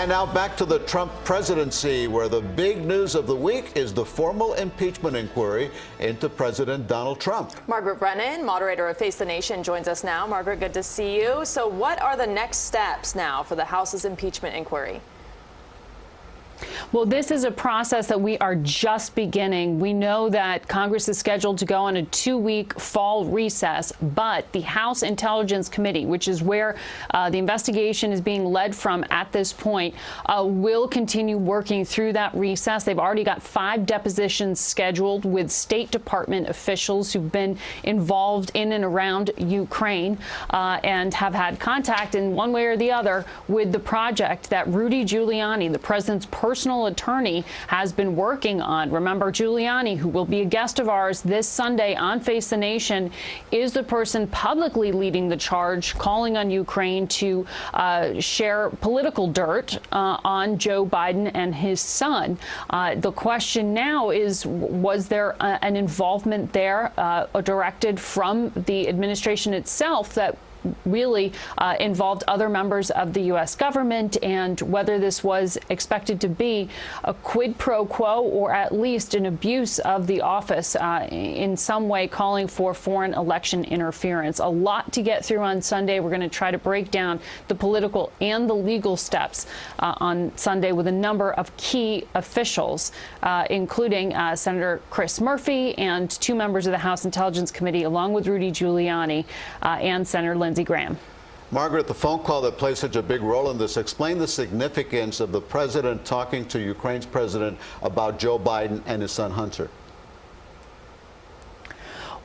And now back to the Trump presidency, where the big news of the week is the formal impeachment inquiry into President Donald Trump. Margaret Brennan, moderator of Face the Nation, joins us now. Margaret, good to see you. So what are the next steps now for the House's impeachment inquiry? Well, this is a process that we are just beginning. We know that Congress is scheduled to go on a 2-week fall recess, but the House Intelligence Committee, which is where the investigation is being led from at this point, will continue working through that recess. They've already got 5 depositions scheduled with State Department officials who've been involved in and around Ukraine and have had contact in one way or the other with the project that Rudy Giuliani, the president's personal attorney, has been working on. Remember, Giuliani, who will be a guest of ours this Sunday on Face the Nation, is the person publicly leading the charge, calling on Ukraine to share political dirt on Joe Biden and his son. The question now is, was there an involvement there directed from the administration itself that really involved other members of the U.S. government, and whether this was expected to be a quid pro quo or at least an abuse of the office in some way, calling for foreign election interference. A lot to get through on Sunday. We're going to try to break down the political and the legal steps on Sunday with a number of key officials, including Senator Chris Murphy and 2 members of the House Intelligence Committee, along with Rudy Giuliani and Senator Lindsey Graham. Margaret, the phone call that plays such a big role in this, explain the significance of the president talking to Ukraine's president about Joe Biden and his son Hunter.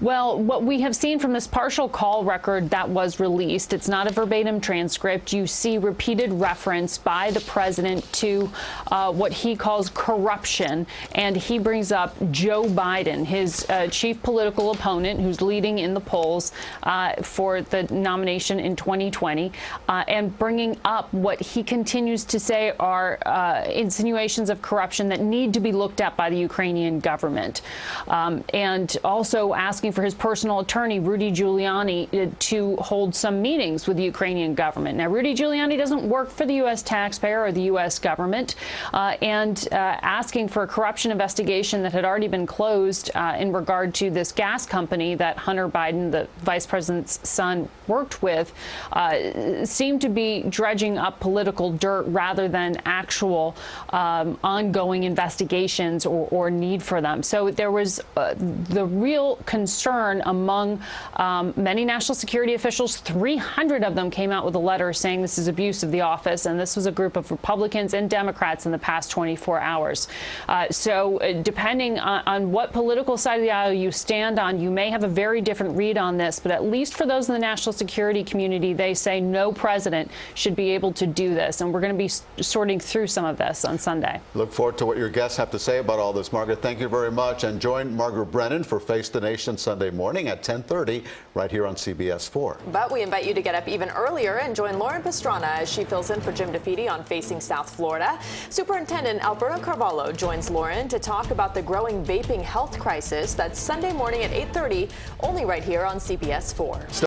Well, what we have seen from this partial call record that was released, it's not a verbatim transcript. You see repeated reference by the president to what he calls corruption, and he brings up Joe Biden, his chief political opponent, who's leading in the polls for the nomination in 2020, and bringing up what he continues to say are insinuations of corruption that need to be looked at by the Ukrainian government, and also asking for his personal attorney, Rudy Giuliani, to hold some meetings with the Ukrainian government. Now, Rudy Giuliani doesn't work for the U.S. taxpayer or the U.S. government, and asking for a corruption investigation that had already been closed in regard to this gas company that Hunter Biden, the vice president's son, worked with, seemed to be dredging up political dirt rather than actual ongoing investigations or need for them. So there was the real concern among many national security officials. 300 of them came out with a letter saying this is abuse of the office, and this was a group of Republicans and Democrats in the past 24 hours. So depending on what political side of the aisle you stand on, you may have a very different read on this, but at least for those in the national security community, they say no president should be able to do this, and we're going to be sorting through some of this on Sunday. Look forward to what your guests have to say about all this, Margaret. Thank you very much, and join Margaret Brennan for Face the Nation Sunday morning at 10:30 right here on CBS 4. But we invite you to get up even earlier and join Lauren Pastrana as she fills in for Jim DeFede on Facing South Florida. Superintendent Alberto Carvalho joins Lauren to talk about the growing vaping health crisis. That's Sunday morning at 8:30, only right here on CBS 4.